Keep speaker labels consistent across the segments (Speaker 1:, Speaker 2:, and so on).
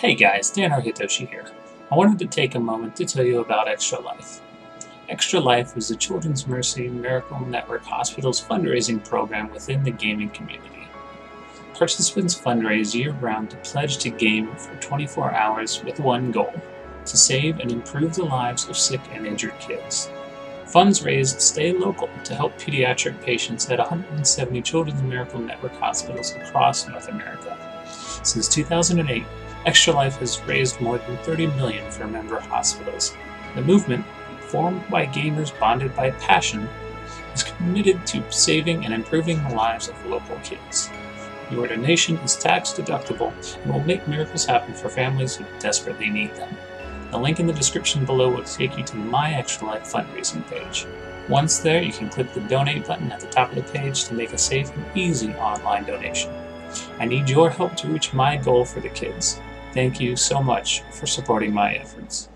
Speaker 1: Hey guys, Dan Hitoshi here. I wanted to take a moment to tell you about Extra Life. Extra Life is the Children's Mercy Miracle Network Hospital's fundraising program within the gaming community. Participants fundraise year-round to pledge to game for 24 hours with one goal: to save and improve the lives of sick and injured kids. Funds raised stay local to help pediatric patients at 170 Children's Miracle Network hospitals across North America. Since 2008, Extra Life has raised more than $30 million for member hospitals. The movement, formed by gamers bonded by passion, is committed to saving and improving the lives of local kids. Your donation is tax deductible and will make miracles happen for families who desperately need them. The link in the description below will take you to my Extra Life fundraising page. Once there, you can click the donate button at the top of the page to make a safe and easy online donation. I need your help to reach my goal for the kids. Thank you so much for supporting my efforts.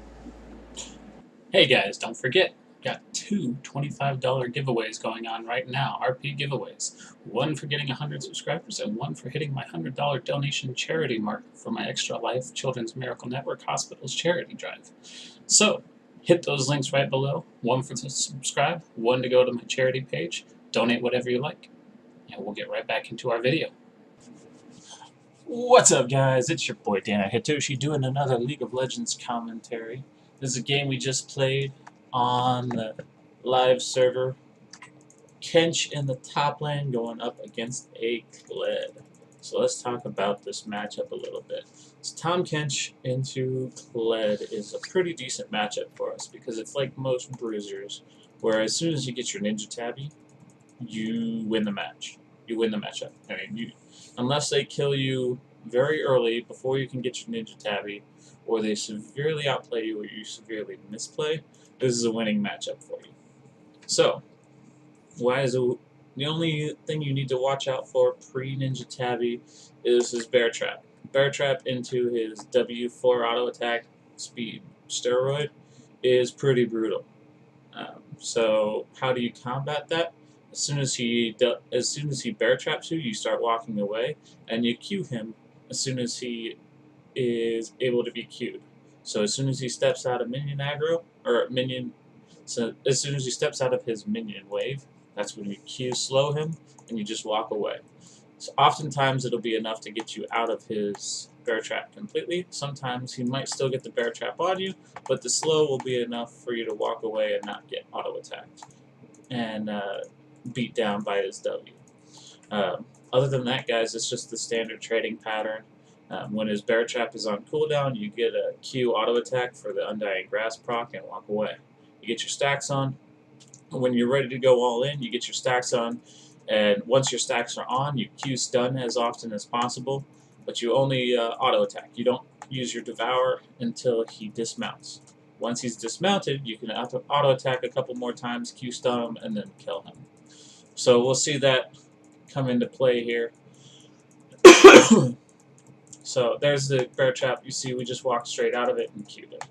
Speaker 1: Hey guys, don't forget, got two $25 giveaways going on right now, RP giveaways. One for getting 100 subscribers and one for hitting my $100 donation charity mark for my Extra Life Children's Miracle Network Hospitals charity drive. So, hit those links right below. One for to subscribe, one to go to my charity page. Donate whatever you like. And we'll get right back into our video. What's up guys, it's your boy Dan Hitoshi doing another League of Legends commentary. This is a game we just played on the live server. Kench in the top lane going up against a Kled. So let's talk about this matchup a little bit. So Tahm Kench into Kled is a pretty decent matchup for us because it's like most bruisers, where as soon as you get your ninja tabby, you win the match. You win the matchup. I mean, unless they kill you very early before you can get your ninja tabby, or they severely outplay you or you severely misplay, this is a winning matchup for you. So, the only thing you need to watch out for pre-ninja tabby is his bear trap. Bear trap into his W4 auto attack speed steroid is pretty brutal. So how do you combat that? As soon as he bear traps you, you start walking away, and you Q him as soon as he is able to be Q'd. So as soon as he steps out of minion aggro, so as soon as he steps out of his minion wave, that's when you Q slow him, and you just walk away. So oftentimes it'll be enough to get you out of his bear trap completely. Sometimes he might still get the bear trap on you, but the slow will be enough for you to walk away and not get auto attacked and beat down by his W. Other than that, guys, it's just the standard trading pattern. When his bear trap is on cooldown, you get a Q auto attack for the Undying Grass proc and walk away. You get your stacks on. When you're ready to go all in, you get your stacks on. And once your stacks are on, you Q stun as often as possible, but you only auto attack. You don't use your Devour until he dismounts. Once he's dismounted, you can auto attack a couple more times, Q stun him, and then kill him. So we'll see that come into play here. So there's the bear trap. You see we just walked straight out of it and Q'd it.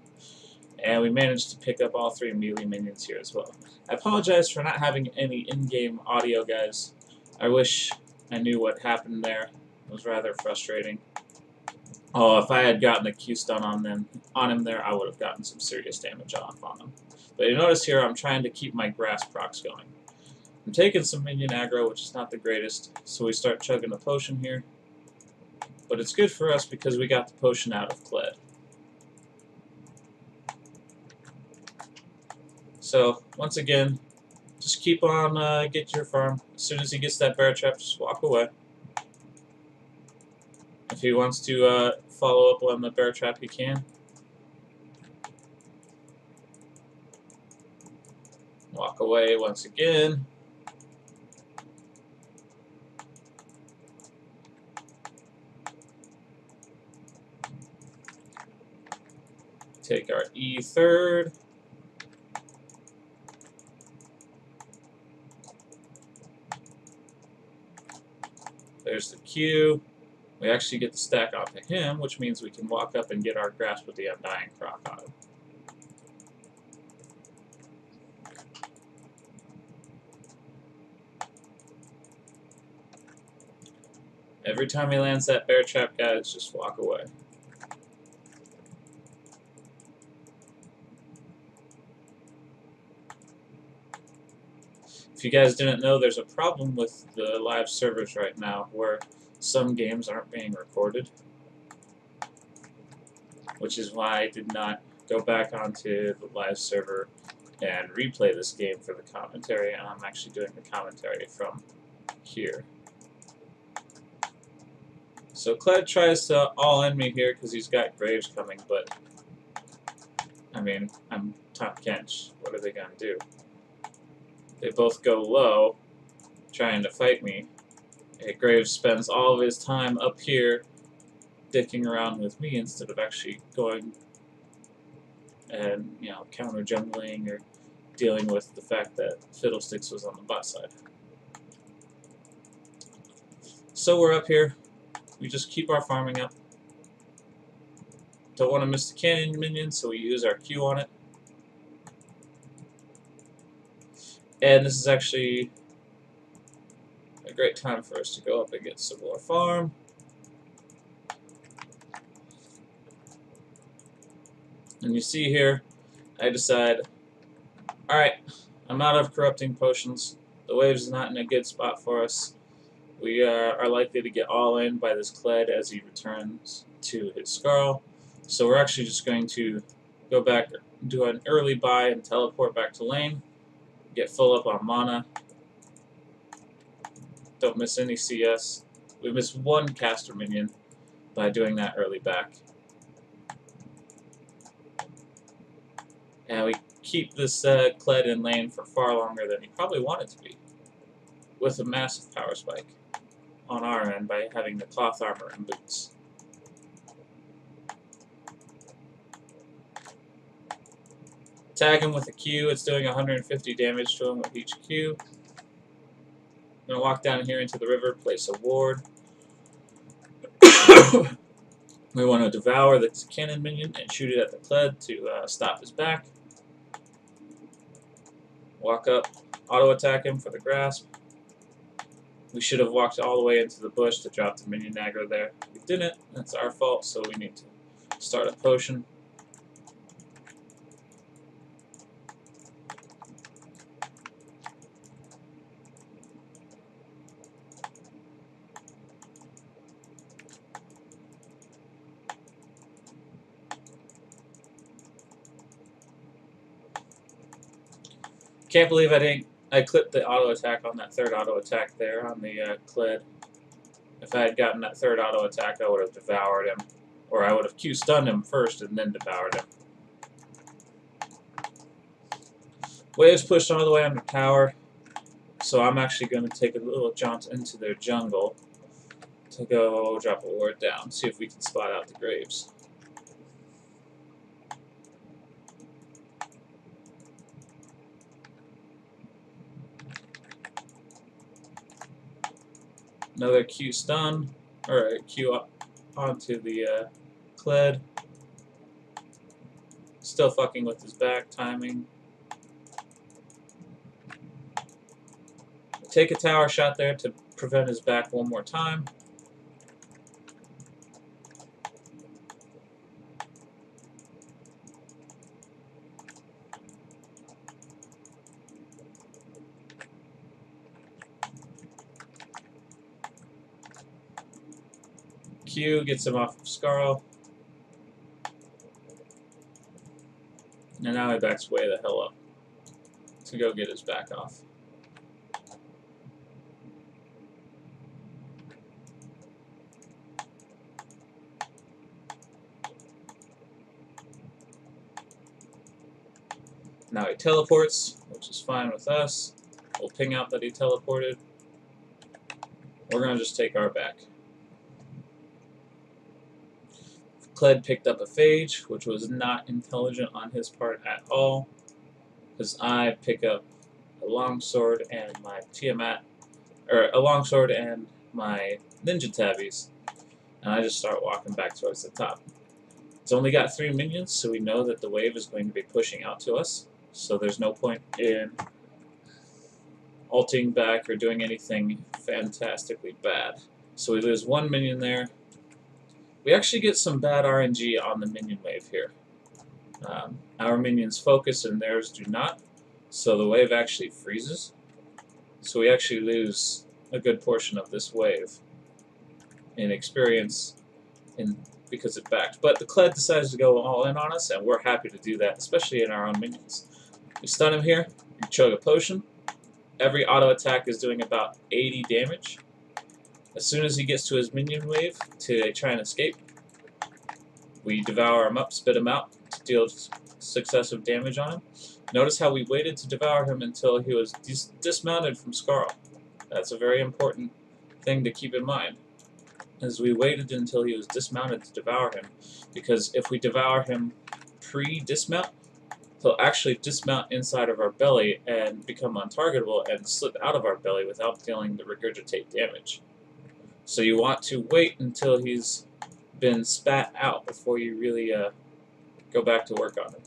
Speaker 1: And we managed to pick up all three melee minions here as well. I apologize for not having any in-game audio, guys. I wish I knew what happened there. It was rather frustrating. Oh, if I had gotten a Q stun on him there, I would have gotten some serious damage off on him. But you notice here, I'm trying to keep my grass procs going. I'm taking some minion aggro, which is not the greatest, so we start chugging the potion here. But it's good for us because we got the potion out of Kled. So, once again, just keep on get your farm. As soon as he gets that bear trap, just walk away. If he wants to follow up on the bear trap, he can. Walk away once again. Take our E third. There's the Q. We actually get the stack off of him, which means we can walk up and get our grasp with the Undying proc on him. Every time he lands that bear trap, guys, just walk away.
Speaker 2: you guys didn't know, there's a problem with the live servers right now where some games aren't being recorded, which is why I did not go back onto the live server and replay this game for the commentary, and I'm actually doing the commentary from here. So Kled tries to all-in me here because he's got Graves coming, but I mean, I'm Tahm Kench. What are they going to do? They both go low, trying to fight me. And Graves spends all of his time up here dicking around with me instead of actually going and, counter jungling or dealing with the fact that Fiddlesticks was on the bot side. So we're up here. We just keep our farming up. Don't want to miss the cannon minion, so we use our Q on it. And this is actually a great time for us to go up and get some more farm. And you see here, I decide, alright, I'm out of corrupting potions. The wave's not in a good spot for us. We are likely to get all in by this Kled as he returns to his Scarl. So we're actually just going to go back, do an early buy, and teleport back to lane. Get full up on mana. Don't miss any CS. We missed one caster minion by doing that early back. And we keep this Kled in lane for far longer than he probably wanted to be, with a massive power spike on our end by having the cloth armor and boots. Tag him with a Q. It's doing 150 damage to him with each Q. I'm going to walk down here into the river, place a ward. We want to devour the cannon minion and shoot it at the Kled to stop his back. Walk up, auto-attack him for the grasp. We should have walked all the way into the bush to drop the minion aggro there. We didn't. That's our fault, so we need to start a potion. Can't believe I clipped the auto attack on that third auto attack there on the Kled. If I had gotten that third auto attack, I would have devoured him, or I would have Q stunned him first and then devoured him. Waves pushed all the way on the tower, so I'm actually going to take a little jaunt into their jungle to go drop a ward down, see if we can spot out the Graves. Another Q stun, or a Q up onto the Kled. Still fucking with his back timing. Take a tower shot there to prevent his back one more time. Q gets him off of Scarl. And now he backs way the hell up to go get his back off. Now he teleports, which is fine with us. We'll ping out that he teleported. We're going to just take our back. Kled picked up a phage, which was not intelligent on his part at all, because I pick up a longsword and my Tiamat, or a longsword and my ninja tabbies, and I just start walking back towards the top. It's only got 3 minions, so we know that the wave is going to be pushing out to us, so there's no point in ulting back or doing anything fantastically bad. So we lose 1 minion there. We actually get some bad RNG on the minion wave here. Our minions focus and theirs do not, so the wave actually freezes. So we actually lose a good portion of this wave in experience because it backed. But the Kled decides to go all in on us, and we're happy to do that, especially in our own minions. We stun him here, we chug a potion. Every auto attack is doing about 80 damage. As soon as he gets to his minion wave to try and escape, we devour him up, spit him out to deal successive damage on him. Notice how we waited to devour him until he was dismounted from Scarl. That's a very important thing to keep in mind, as we waited until he was dismounted to devour him, because if we devour him pre-dismount, he'll actually dismount inside of our belly and become untargetable and slip out of our belly without dealing the regurgitate damage. So you want to wait until he's been spat out before you really go back to work on him.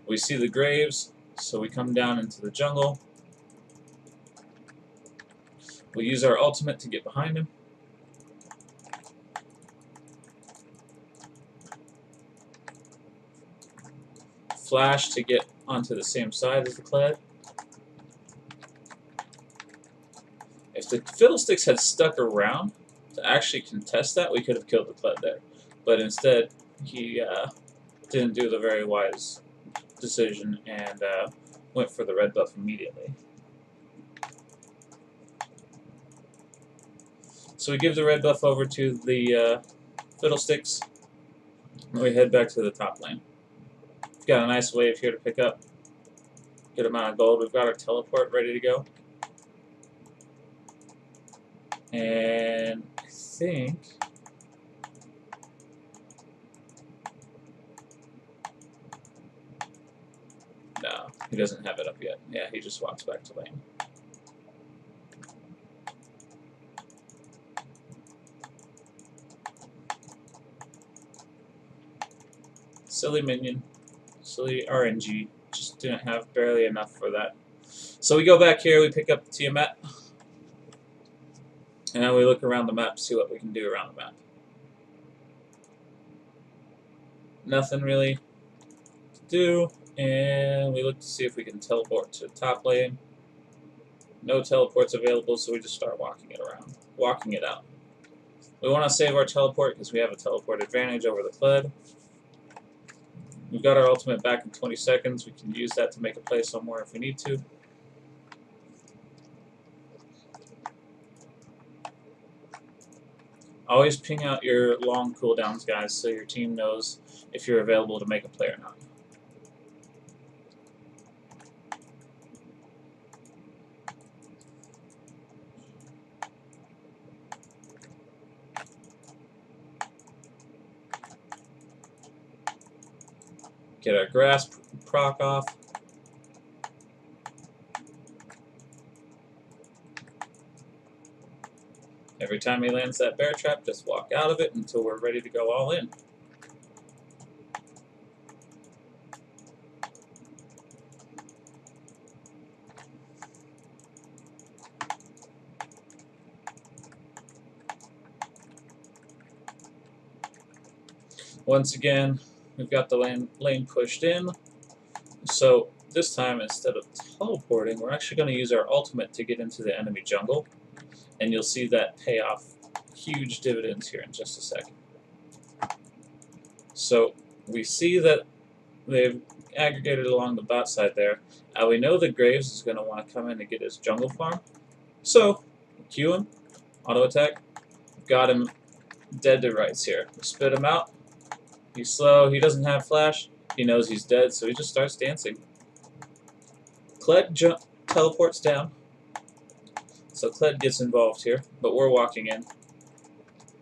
Speaker 2: We see the graves, so we come down into the jungle. We'll use our ultimate to get behind him. Flash to get onto the same side as the Kled. If the Fiddlesticks had stuck around to actually contest that, we could have killed the Kled there. But instead, he didn't do the very wise decision and went for the red buff immediately. So we give the red buff over to the Fiddlesticks, and we head back to the top lane. We've got a nice wave here to pick up. Good amount of gold. We've got our teleport ready to go. And I think... no, he doesn't have it up yet. Yeah, he just walks back to lane. Silly minion. Silly RNG. Just didn't have barely enough for that. So we go back here, we pick up the Tiamat. And then we look around the map to see what we can do around the map. Nothing really to do. And we look to see if we can teleport to the top lane. No teleports available, so we just start walking it around. Walking it out. We want to save our teleport because we have a teleport advantage over the Kled. We've got our ultimate back in 20 seconds. We can use that to make a play somewhere if we need to. Always ping out your long cooldowns, guys, so your team knows if you're available to make a play or not. Get our grass proc off. Every time he lands that bear trap, just walk out of it until we're ready to go all in. Once again, we've got the lane pushed in. So this time, instead of teleporting, we're actually going to use our ultimate to get into the enemy jungle. And you'll see that pay off huge dividends here in just a second. So we see that they've aggregated along the bot side there. We know that Graves is going to want to come in and get his jungle farm. So, Q him, auto attack, got him dead to rights here. Spit him out. He's slow, he doesn't have flash, he knows he's dead, so he just starts dancing. Kled teleports down. So Kled gets involved here, but we're walking in.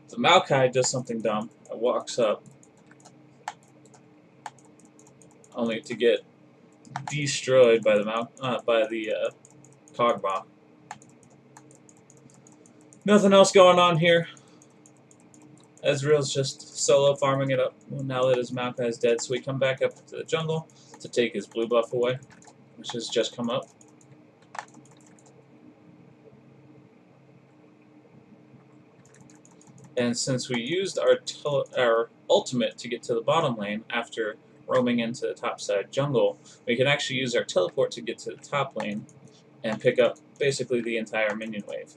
Speaker 2: The Maokai does something dumb and walks up, only to get destroyed by the Kog'Maw. Nothing else going on here. Ezreal's just solo farming it up now that his Maokai is dead, so we come back up to the jungle to take his blue buff away, which has just come up. And since we used our ultimate to get to the bottom lane after roaming into the topside jungle, we can actually use our teleport to get to the top lane and pick up basically the entire minion wave.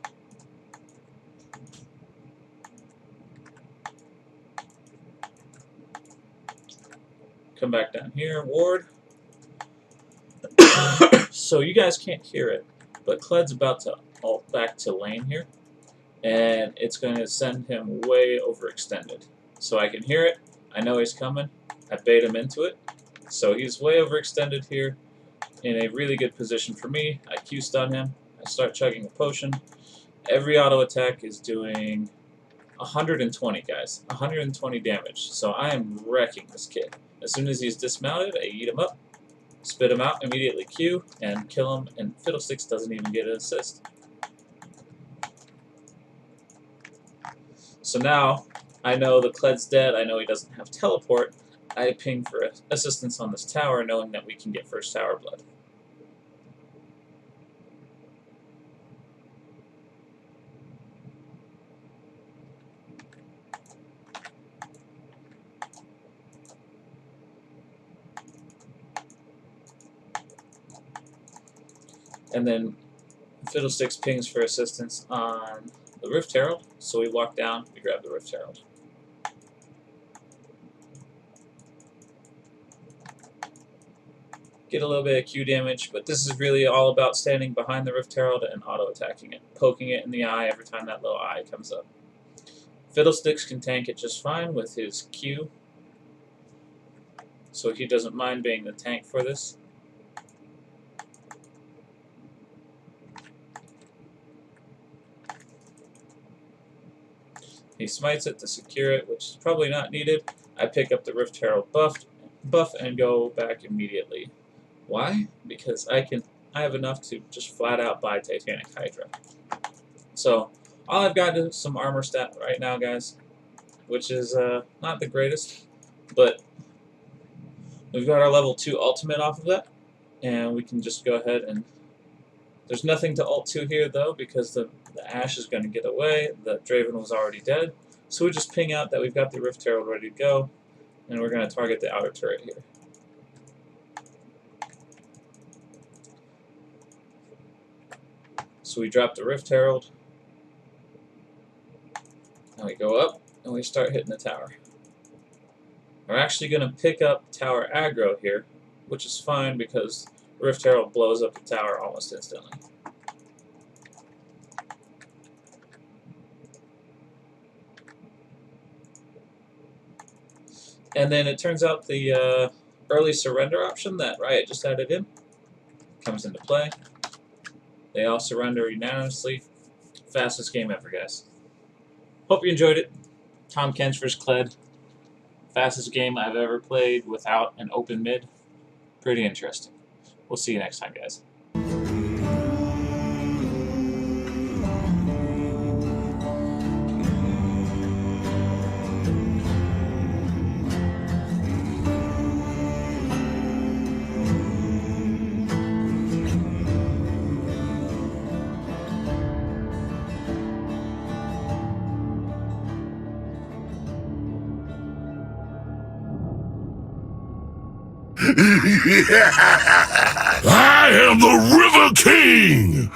Speaker 2: Come back down here, ward. So you guys can't hear it, but Kled's about to ult back to lane here, and it's going to send him way overextended. So I can hear it, I know he's coming, I bait him into it, so he's way overextended here, in a really good position for me. I Q-stun him, I start chugging a potion. Every auto attack is doing 120, guys, 120 damage, so I am wrecking this kid. As soon as he's dismounted, I eat him up, spit him out, immediately Q, and kill him, and Fiddlesticks doesn't even get an assist. So now, I know the Kled's dead, I know he doesn't have teleport, I ping for assistance on this tower, knowing that we can get first tower blood. And then Fiddlesticks pings for assistance on the Rift Herald, so we walk down, we grab the Rift Herald. Get a little bit of Q damage, but this is really all about standing behind the Rift Herald and auto-attacking it, poking it in the eye every time that little eye comes up. Fiddlesticks can tank it just fine with his Q, so he doesn't mind being the tank for this. He smites it to secure it, which is probably not needed. I pick up the Rift Herald buff and go back immediately. Why? Because I have enough to just flat out buy Titanic Hydra. So all I've got is some armor stat right now, guys, which is not the greatest, but we've got our level 2 ultimate off of that, and we can just go ahead and... There's nothing to ult to here, though, because the Ashe is going to get away. The Draven was already dead. So we just ping out that we've got the Rift Herald ready to go, and we're going to target the outer turret here. So we drop the Rift Herald, and we go up, and we start hitting the tower. We're actually going to pick up tower aggro here, which is fine because Rift Herald blows up the tower almost instantly. And then it turns out the early surrender option that Riot just added in comes into play. They all surrender unanimously. Fastest game ever, guys. Hope you enjoyed it. Tahm Kench vs. Kled. Fastest game I've ever played without an open mid. Pretty interesting. We'll see you next time, guys.
Speaker 3: I am the River King!